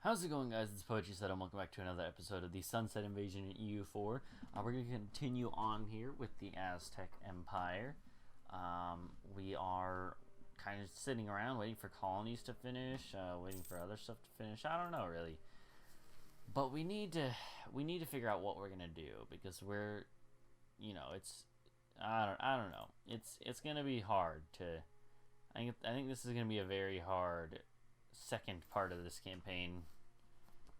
How's it going, guys? It's Poetry Said, and welcome back to another episode of the Sunset Invasion in EU4. We're going to continue on here with the Aztec Empire. We are kind of sitting around waiting for colonies to finish, waiting for other stuff to finish. I don't know, really. But we need to figure out what we're going to do, because we're, it's, I don't know. It's going to be hard to, I think this is going to be a very hard second part of this campaign.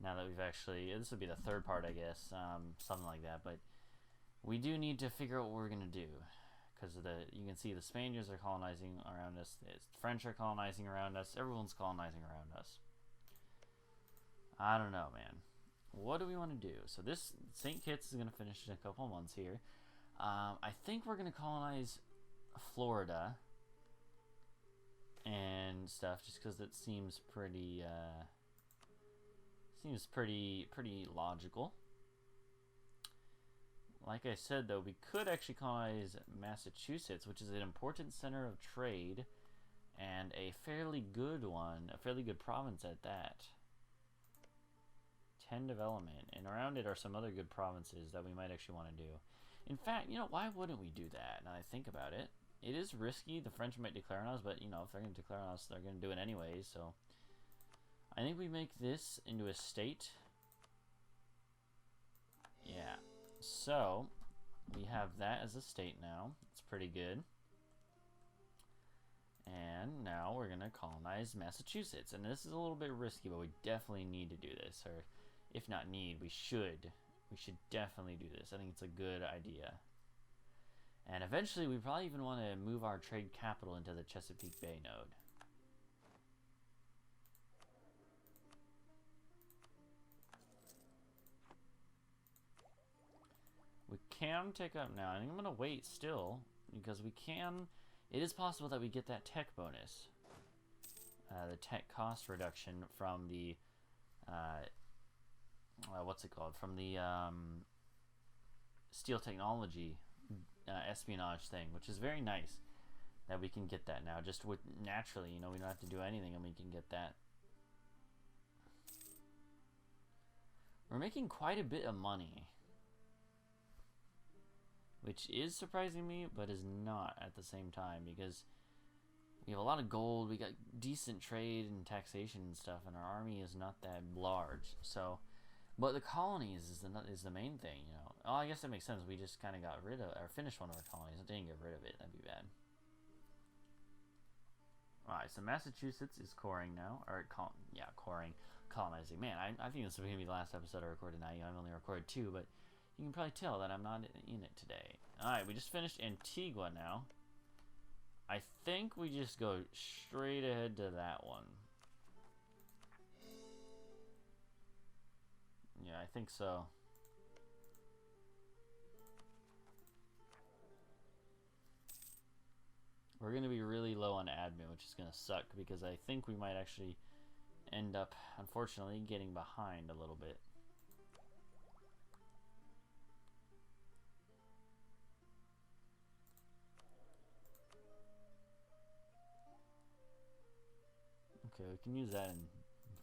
Now that we've actually, this would be the third part, I guess, something like that. But we do need to figure out what we're gonna do, because you can see the Spaniards are colonizing around us, the French are colonizing around us, everyone's colonizing around us. I don't know, man. What do we want to do? So this St. Kitts is gonna finish in a couple of months here. I think we're gonna colonize Florida and stuff, just because it seems pretty logical. Like I said, though, we could actually colonize Massachusetts, which is an important center of trade and a fairly good one, a fairly good province at that. 10 development, and around it are some other good provinces that we might actually want to do. In fact, why wouldn't we do that? Now I think about it. It is risky. The French might declare on us, but, if they're going to declare on us, they're going to do it anyways. So I think we make this into a state. Yeah. So we have that as a state now. It's pretty good. And now we're going to colonize Massachusetts. And this is a little bit risky, but we definitely need to do this. Or if not need, we should. We should definitely do this. I think it's a good idea. And eventually, we probably even want to move our trade capital into the Chesapeake Bay node. We can take up now. I think I'm going to wait still, because we can. It is possible that we get that tech bonus. The tech cost reduction from the, what's it called? From the steel technology espionage thing, which is very nice that we can get that now. Just with naturally, we don't have to do anything and we can get that. We're making quite a bit of money, which is surprising me, but is not at the same time, because we have a lot of gold, we got decent trade and taxation and stuff, and our army is not that large. So, but the colonies is the main thing, Oh, I guess that makes sense. We just kind of got rid of, or finished one of our colonies. I didn't get rid of it. That'd be bad. Alright, so Massachusetts is coring now. Or, coring. Colonizing. Man, I think this is going to be the last episode I recorded now. I've only recorded 2, but you can probably tell that I'm not in it today. Alright, we just finished Antigua now. I think we just go straight ahead to that one. Yeah, I think so. We're going to be really low on admin, which is going to suck, because I think we might actually end up, unfortunately, getting behind a little bit. Okay, we can use that in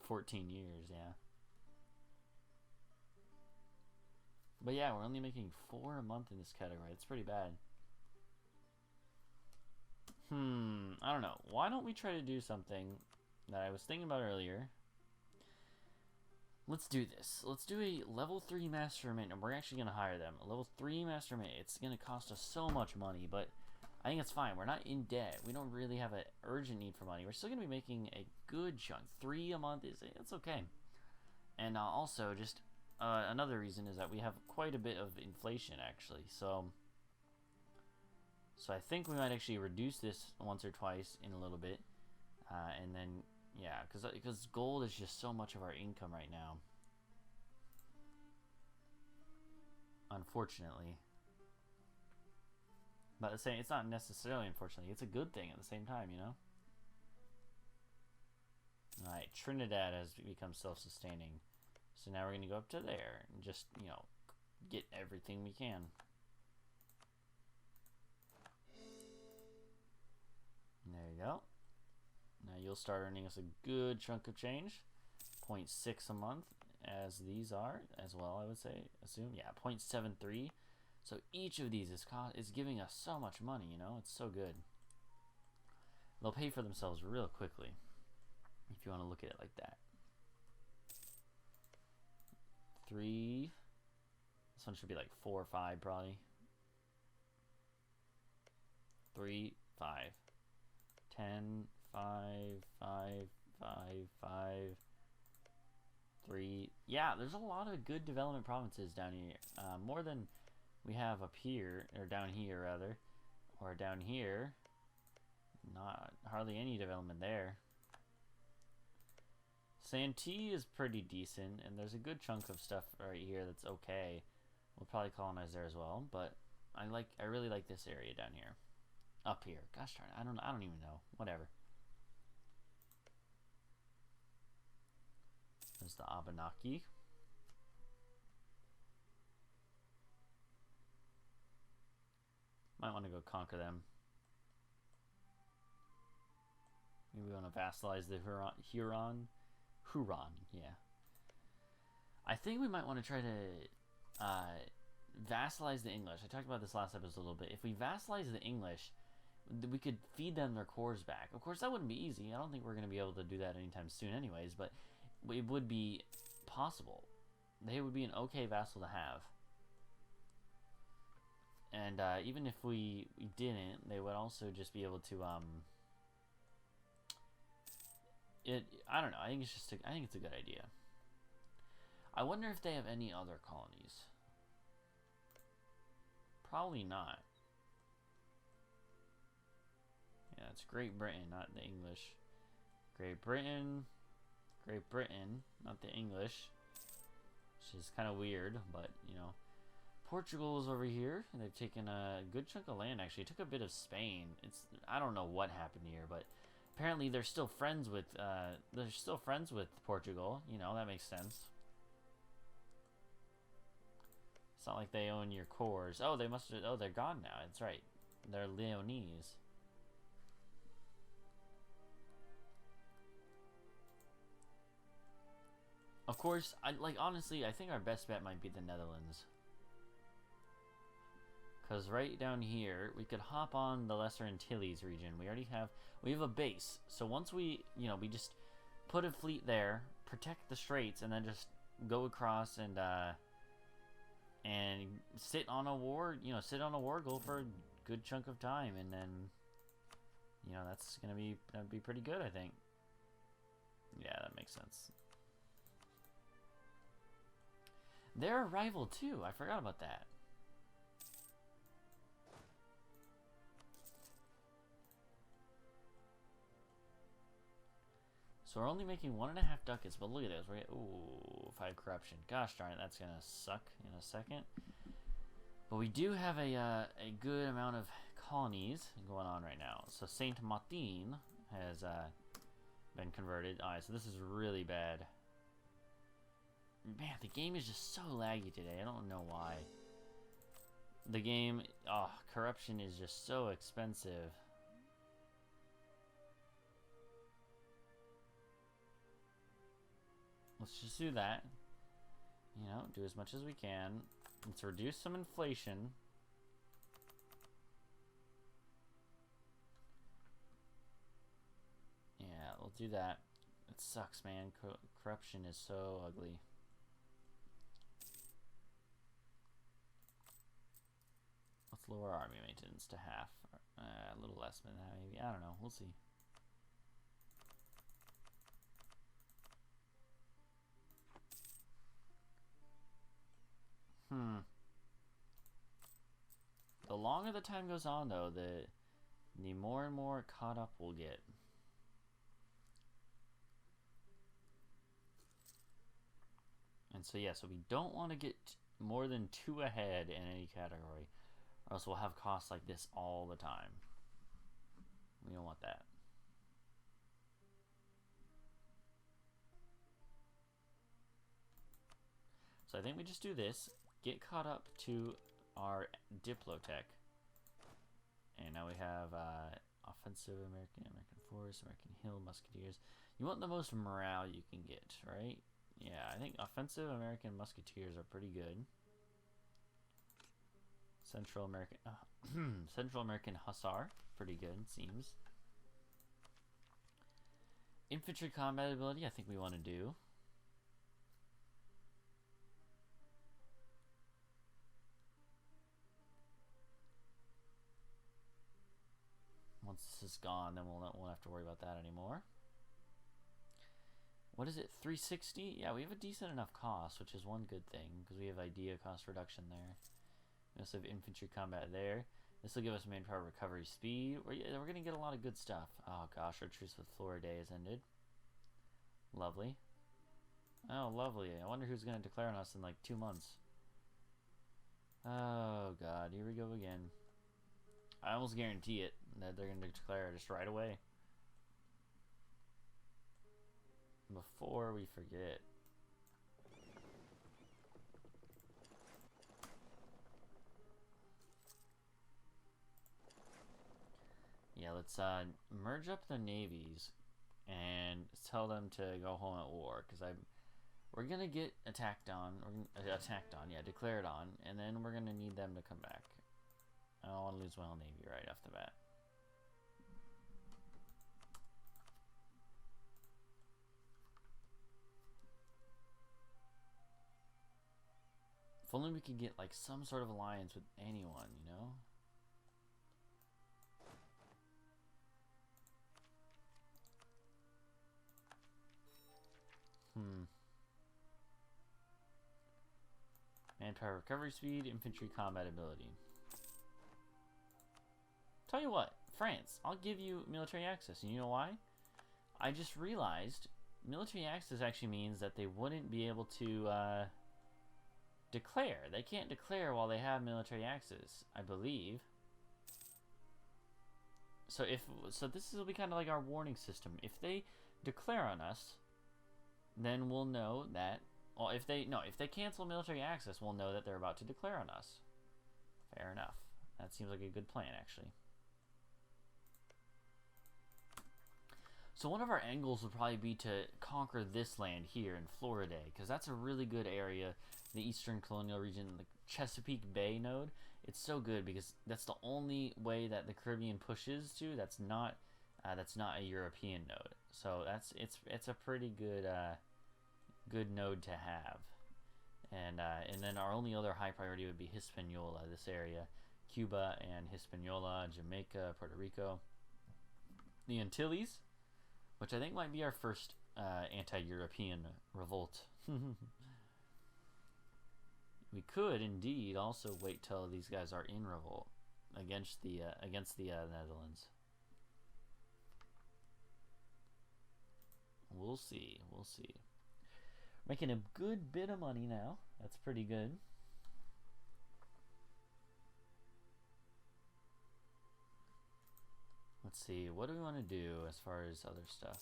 14 years, yeah. But yeah, we're only making 4 a month in this category. It's pretty bad. I don't know. Why don't we try to do something that I was thinking about earlier? Let's do this. Let's do a level 3 mastermind, and we're actually going to hire them. A level 3 mastermind. It's going to cost us so much money, but I think it's fine. We're not in debt. We don't really have an urgent need for money. We're still going to be making a good chunk. 3 a month it's okay. And also, just another reason is that we have quite a bit of inflation, actually. So I think we might actually reduce this once or twice in a little bit, and then yeah, because gold is just so much of our income right now, unfortunately. But the same, it's not necessarily unfortunately. It's a good thing at the same time, All right, Trinidad has become self-sustaining, so now we're gonna go up to there and just get everything we can. There you go. Now you'll start earning us a good chunk of change. 0.6 a month, as these are as well. I would assume, yeah, 0.73. So each of these is giving us so much money. You know, it's so good. They'll pay for themselves real quickly if you want to look at it like that. 3. This one should be like 4 or 5 probably. 3, 5, 10, 5, 5, 5, 5, 3. Yeah, there's a lot of good development provinces down here. More than we have up here, or down here rather, or down here. Not hardly any development there. Santee is pretty decent, and there's a good chunk of stuff right here that's okay. We'll probably colonize there as well, but I really like this area down here. Up here. Gosh darn it, I don't even know. Whatever. There's the Abenaki. Might want to go conquer them. Maybe we want to vassalize the Huron, yeah. I think we might want to try to vassalize the English. I talked about this last episode a little bit. If we vassalize the English, we could feed them their cores back. Of course, that wouldn't be easy. I don't think we're going to be able to do that anytime soon anyways, but it would be possible. They would be an okay vassal to have. And even if we didn't, they would also just be able to I don't know. I think it's a good idea. I wonder if they have any other colonies. Probably not. Yeah, it's Great Britain, not the English. Great Britain, not the English. Which is kind of weird, but you know. Portugal is over here, and they've taken a good chunk of land. Actually, it took a bit of Spain. I don't know what happened here, but apparently they're still friends with Portugal. You know, that makes sense. It's not like they own your cores. Oh, they must have. Oh, they're gone now. That's right. They're Leonese. Of course, honestly, I think our best bet might be the Netherlands. Because right down here, we could hop on the Lesser Antilles region. We have a base. So once we just put a fleet there, protect the straits, and then just go across and sit on a war goal for a good chunk of time, and then that'd be pretty good, I think. Yeah, that makes sense. They're a rival too. I forgot about that. So we're only making 1.5 ducats, but look at this. We're at, ooh, 5 corruption. Gosh darn it, that's gonna suck in a second. But we do have a good amount of colonies going on right now. So Saint Martin has been converted. Alright, so this is really bad. Man, the game is just so laggy today. I don't know why. The game, corruption is just so expensive. Let's just do that. Do as much as we can. Let's reduce some inflation. Yeah, we'll do that. It sucks, man. Corruption is so ugly. Let's lower army maintenance to half. A little less than that, maybe. I don't know. We'll see. The longer the time goes on, though, the more and more caught up we'll get. And so, yeah, so we don't want to get more than 2 ahead in any category, or else we'll have costs like this all the time. We don't want that. So I think we just do this, get caught up to our Diplotech, and now we have offensive American Force, American Hill Musketeers. You want the most morale you can get, right? Yeah, I think offensive American musketeers are pretty good. Central American Central American Hussar, pretty good, it seems. Infantry combat ability, I think we want to do. Once this is gone, then we'll have to worry about that anymore. What is it, 360? Yeah, we have a decent enough cost, which is one good thing, because we have idea cost reduction there. We also have infantry combat there. This will give us manpower recovery speed. We're going to get a lot of good stuff. Oh gosh, our truce with Florida has ended. Lovely. Oh, lovely. I wonder who's going to declare on us in like 2 months. Oh god, here we go again. I almost guarantee it, that they're going to declare just right away. Before we forget. Yeah, let's merge up the navies and tell them to go home at war, because we're gonna get attacked on, yeah, declared on, and then we're gonna need them to come back. I don't want to lose my whole navy right off the bat. If only we could get like some sort of alliance with anyone, you know? Manpower recovery speed, infantry combat ability. Tell you what, France, I'll give you military access. And you know why? I just realized military access actually means that they wouldn't be able to declare. They can't declare while they have military access, I believe. So this will be kind of like our warning system. If they declare on us, then we'll know that. Well, if they cancel military access, we'll know that they're about to declare on us. Fair enough. That seems like a good plan, actually. So one of our end goals would probably be to conquer this land here in Florida, because that's a really good area, the Eastern Colonial Region, the Chesapeake Bay node. It's so good because that's the only way that the Caribbean pushes to. That's not a European node. So it's a pretty good good node to have. And then our only other high priority would be Hispaniola, this area, Cuba and Hispaniola, Jamaica, Puerto Rico, the Antilles, which I think might be our first anti-European revolt. We could indeed also wait till these guys are in revolt against the Netherlands. We'll see. We'll see. Making a good bit of money now. That's pretty good. Let's see. What do we want to do as far as other stuff?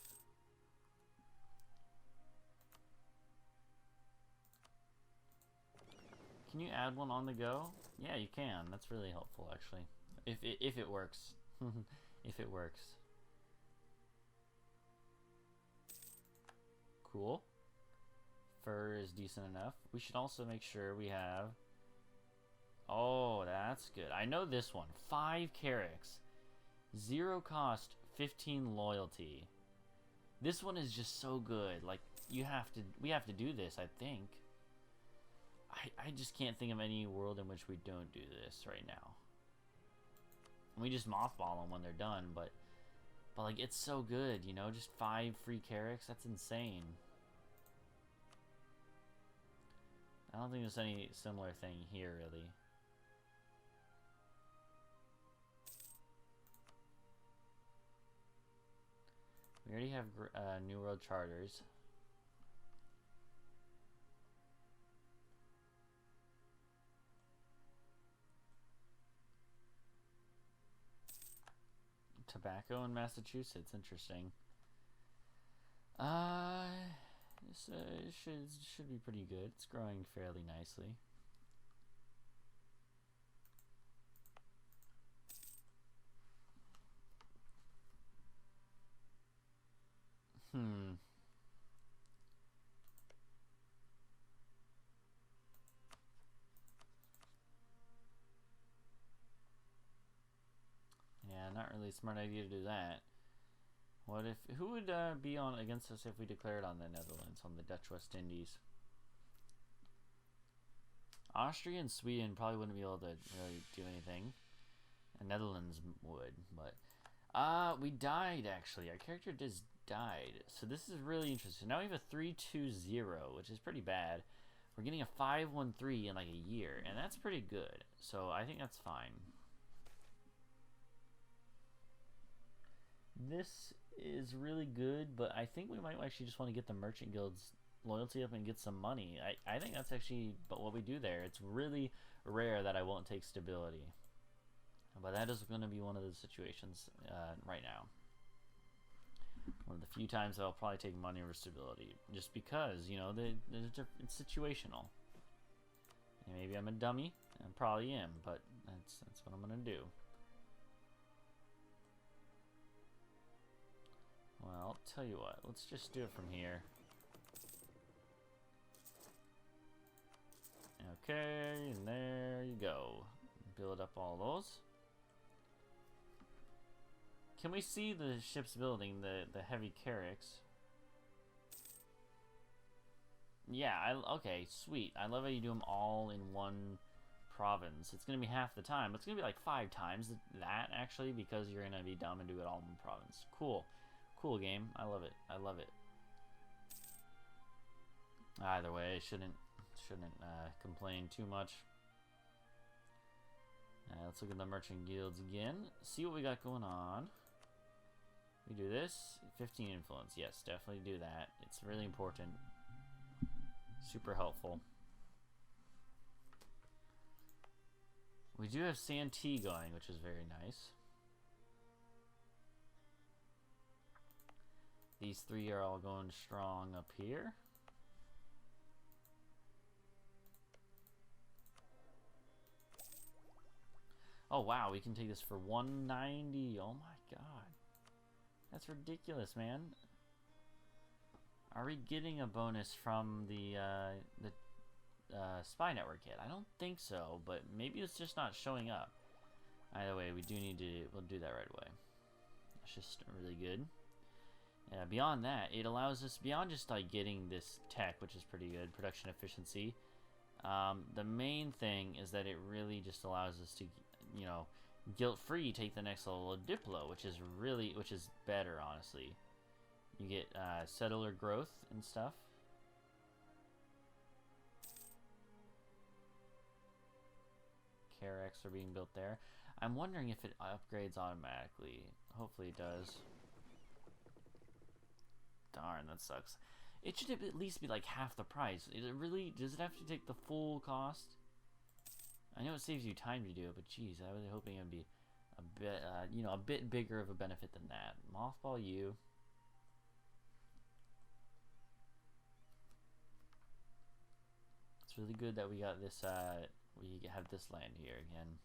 Can you add one on the go? Yeah, you can. That's really helpful, actually. If it works. If it works. Cool. Fur is decent enough. We should also make sure we have... Oh, that's good. I know this one. 5 carracks. 0 cost, 15 loyalty. This one is just so good. Like, we have to do this, I think. I just can't think of any world in which we don't do this right now. We just mothball them when they're done, but like, it's so good, you know? Just 5 free carracks. That's insane. I don't think there's any similar thing here, really. We already have New World Charters. Tobacco in Massachusetts, interesting. This should be pretty good. It's growing fairly nicely. Hmm. Yeah, not really a smart idea to do that. What if... Who would be on against us if we declared on the Netherlands, on the Dutch West Indies? Austria and Sweden probably wouldn't be able to really do anything. And Netherlands would, but... we died, actually. Our character just died. So this is really interesting. Now we have a 3-2-0, which is pretty bad. We're getting a 5-1-3 in like a year, and that's pretty good. So I think that's fine. This is really good, but I think we might actually just want to get the Merchant Guild's loyalty up and get some money. I think that's actually what we do there. It's really rare that I won't take stability. But that is going to be one of the situations right now. One of the few times that I'll probably take money over stability. Just because, you know, it's situational. And maybe I'm a dummy. I probably am, but that's what I'm going to do. Well, I'll tell you what. Let's just do it from here. Okay, and there you go. Build up all those. Can we see the ship's building, the heavy carracks? Yeah, okay, sweet. I love how you do them all in one province. It's going to be half the time. It's going to be like 5 times that, actually, because you're going to be dumb and do it all in one province. Cool. Cool game. I love it. I love it. Either way, I shouldn't complain too much. Let's look at the merchant guilds again. See what we got going on. We do this. 15 influence. Yes, definitely do that. It's really important. Super helpful. We do have Santee going, which is very nice. These 3 are all going strong up here. Oh wow, we can take this for 190. Oh my god. That's ridiculous, man. Are we getting a bonus from the spy network yet? I don't think so, but maybe it's just not showing up. Either way, we do need to, we'll do that right away. That's just really good. Yeah, beyond that, it allows us, beyond just like getting this tech, which is pretty good, production efficiency, the main thing is that it really just allows us to, you know, guilt-free take the next level of Diplo, which is better, honestly. You get settler growth and stuff. Carracks are being built there. I'm wondering if it upgrades automatically. Hopefully it does. Darn, that sucks. It should at least be like half the price. Does it have to take the full cost? I know it saves you time to do it, but geez, I was hoping it'd be a bit, you know, a bit bigger of a benefit than that. Mothball you. It's really good that we got this, we have this land here again.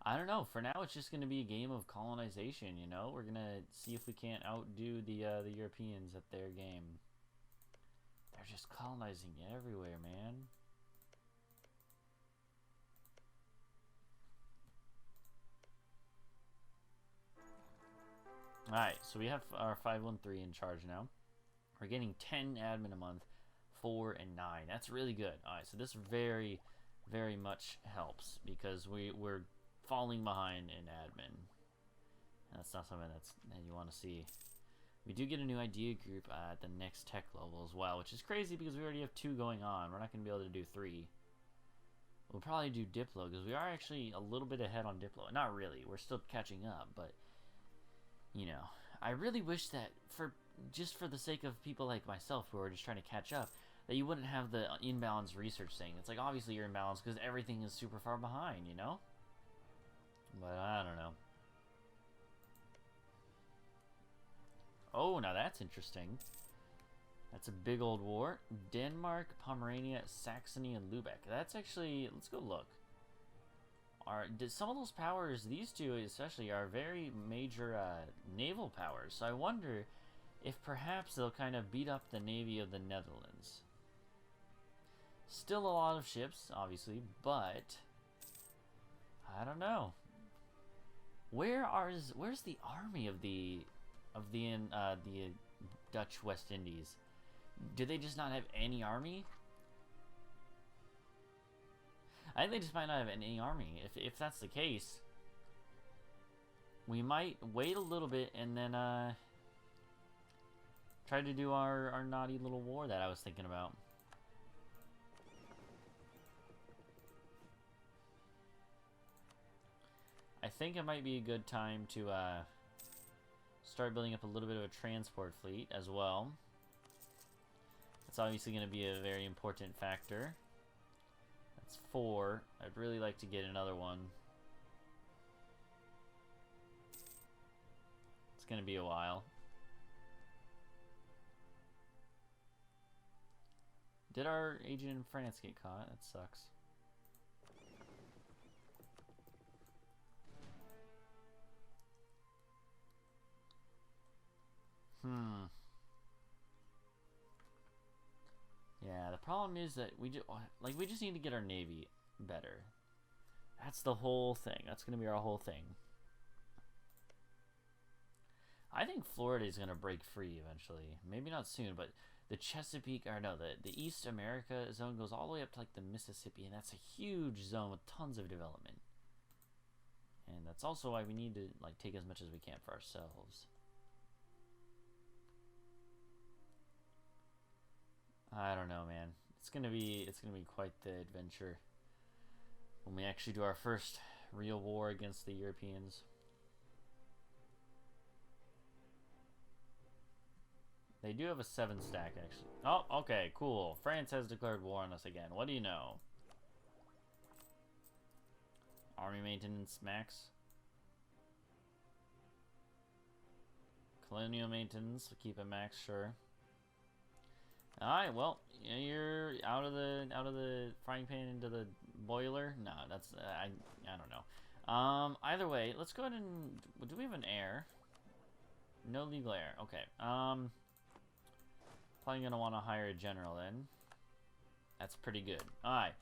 I don't know. For now, it's just going to be a game of colonization, you know? We're going to see if we can't outdo the Europeans at their game. They're just colonizing everywhere, man. Alright, so we have our 513 in charge now. We're getting 10 admin a month, 4 and 9. That's really good. Alright, so this very, very much helps because we're falling behind in admin. That's not something that you want to see. We do get a new idea group at the next tech level as well, which is crazy because we already have 2 going on. We're not going to be able to do 3. We'll probably do Diplo because we are actually a little bit ahead on Diplo. Not really. We're still catching up, but you know, I really wish that just for the sake of people like myself who are just trying to catch up, that you wouldn't have the inbalance research thing. It's like obviously you're imbalanced because everything is super far behind, you know? But I don't know. Oh, now that's interesting. That's a big old war. Denmark, Pomerania, Saxony, and Lubeck. That's actually... Let's go look. Some of those powers, these two especially, are very major naval powers. So I wonder if perhaps they'll kind of beat up the navy of the Netherlands. Still a lot of ships, obviously, but I don't know. Where's the army of the Dutch West Indies? Do they just not have any army? I think they just might not have any army. If that's the case, we might wait a little bit and then try to do our naughty little war that I was thinking about. I think it might be a good time to start building up a little bit of a transport fleet as well. It's obviously going to be a very important factor. That's 4. I'd really like to get another one. It's going to be a while. Did our agent in France get caught? That sucks. Yeah, the problem is that we just need to get our navy better. That's the whole thing. That's going to be our whole thing. I think Florida is going to break free eventually. Maybe not soon, but the Chesapeake, or no, the East America zone goes all the way up to like the Mississippi, and that's a huge zone with tons of development. And that's also why we need to like take as much as we can for ourselves. I don't know, man. It's gonna be quite the adventure when we actually do our first real war against the Europeans. They do have a 7 stack, actually. Oh, okay, cool. France has declared war on us again. What do you know? Army maintenance max. Colonial maintenance, we'll keep it max, sure. Alright, well, you're out of the frying pan into the boiler. No, that's I don't know. Either way, let's go ahead and do we have an heir? No legal heir. Okay. Probably gonna want to hire a general then. That's pretty good. Alright.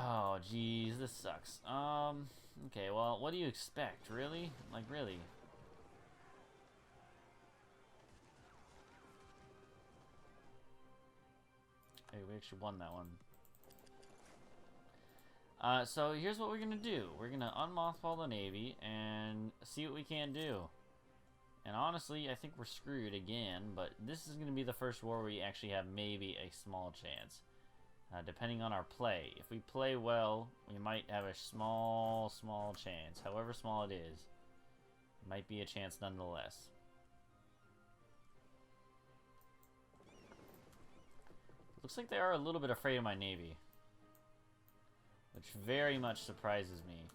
Oh, geez, this sucks. Okay, well, what do you expect? Really? Like, really? Hey, we actually won that one. So here's what we're gonna do. We're gonna unmothball the Navy and see what we can do. And honestly, I think we're screwed again, but this is gonna be the first war where we actually have maybe a small chance. Depending on our play. If we play well, we might have a small chance. However small it is, it might be a chance nonetheless. Looks like they are a little bit afraid of my navy, which very much surprises me.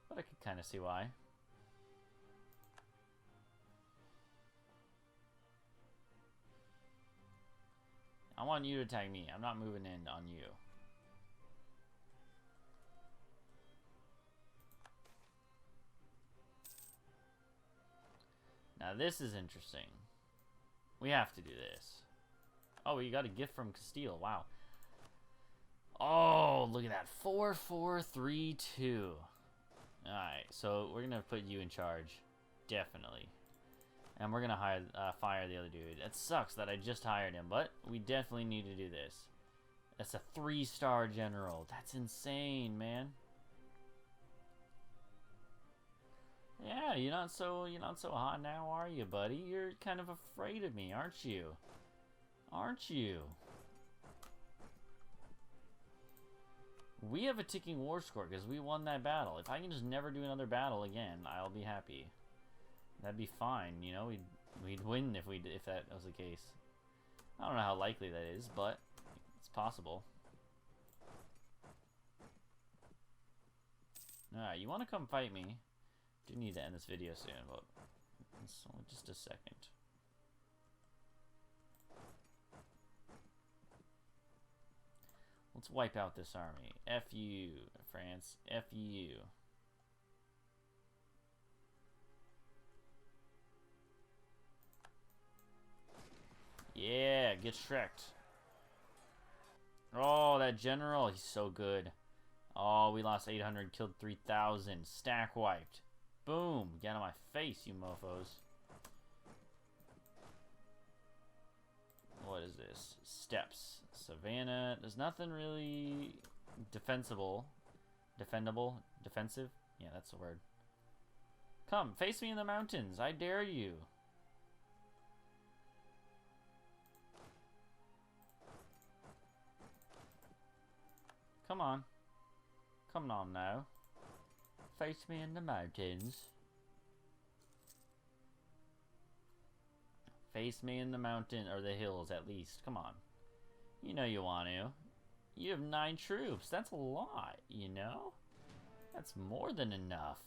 But I could kind of see why. I want you to attack me. I'm not moving in on you. Now this is interesting. We have to do this. Oh, we got a gift from Castile. Wow. Oh, look at that. 4-4-3-2. Alright, so we're going to put you in charge. Definitely. And we're going to fire the other dude. It sucks that I just hired him, but we definitely need to do this. That's a 3-star general. That's insane, man. Yeah, you're not so hot now, are you, buddy? You're kind of afraid of me, aren't you? Aren't you? We have a ticking war score because we won that battle. If I can just never do another battle again, I'll be happy. That'd be fine, you know. We'd win if that was the case. I don't know how likely that is, but it's possible. Alright, you want to come fight me? Do need to end this video soon, but So just a second. Let's wipe out this army. F you, France. F you. Yeah, get Shrek'd. Oh, that general, he's so good. Oh, we lost 800, killed 3,000. Stack wiped. Boom. Get out of my face, you mofos. What is this? Steppes. Savannah. There's nothing really defensible. Defendable? Defensive? Yeah, that's the word. Come, face me in the mountains. I dare you. Come on. Come on now. Face me in the mountains. Face me in the mountain, or the hills at least. Come on. You know you want to. You have 9 troops. That's a lot, you know? That's more than enough.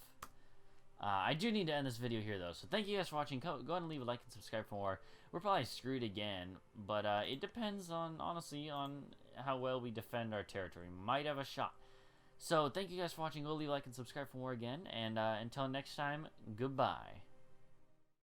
I do need to end this video here, though. So thank you guys for watching. Go ahead and leave a like and subscribe for more. We're probably screwed again, but it depends on, honestly, on how well we defend our territory. Might have a shot. So thank you guys for watching. Go leave a like and subscribe for more again. And until next time, goodbye.